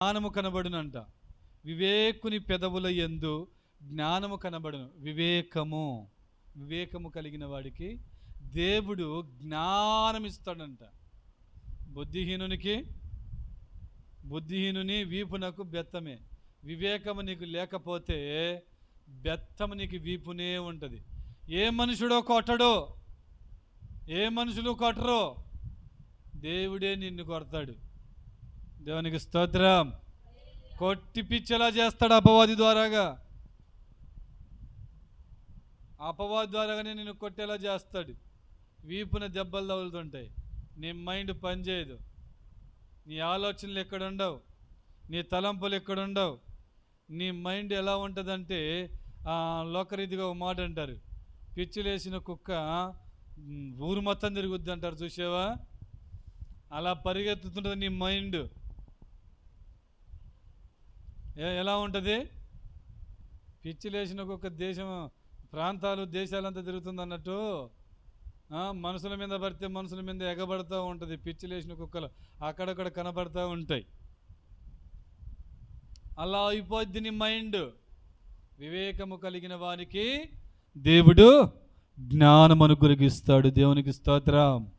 జ్ఞానము కనబడునంట. వివేకుని పెదవుల యందు జ్ఞానము కనబడును. వివేకము కలిగిన వాడికి దేవుడు జ్ఞానం ఇస్తాడంట. బుద్ధిహీనుని వీపునకు బెత్తమే. వివేకము నీకు లేకపోతే బెత్తము నీకు వీపునే ఉంటుంది. ఏ మనుషుడో కొట్టడో, ఏ మనుషులు కొట్టరో, దేవుడే నిన్ను కొడతాడు. దేవునికి స్తోత్రం. కొట్టి పిచ్చేలా చేస్తాడు అపవాది ద్వారాగా. అపవాది ద్వారాగానే నిన్ను కొట్టేలా చేస్తాడు. వీపున దెబ్బలు తగులుతుంటాయి. నీ మైండ్ పనిచేయదు. నీ ఆలోచనలు ఎక్కడుండవు, నీ తలంపులు ఎక్కడుండవు. నీ మైండ్ ఎలా ఉంటుందంటే లోకరీతిగా ఒక మాట అంటారు, పిచ్చిలేసిన కుక్క ఊరు మొత్తం తిరుగుద్ది అంటారు, చూసావా? అలా పరిగెత్తుతుంటుంది నీ మైండ్. ఎలా ఉంటుంది? పిచ్చిలేసిన కుక్క ప్రాంతాలు దేశాలంతా తిరుగుతుంది అన్నట్టు మనుషుల మీద పడితే మనుషుల మీద ఎగబడుతూ ఉంటుంది. పిచ్చిలేసిన కుక్కలు అక్కడక్కడ కనబడుతూ ఉంటాయి. అలా అయిపోద్ది నీ మైండ్. వివేకము కలిగిన వానికి దేవుడు జ్ఞానం అనుగ్రహిస్తాడు. దేవునికి స్తోత్రం.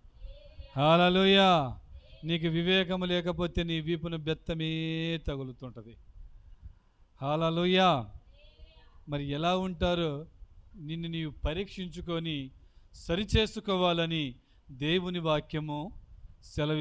హల్లెలూయా. నీకు వివేకము లేకపోతే నీ వీపును బెత్తమే తగులుతుంటుంది. హల్లెలూయా. మరి ఎలా ఉంటారో నిన్ను నీవు పరీక్షించుకొని సరిచేసుకోవాలని దేవుని వాక్యము సెలవి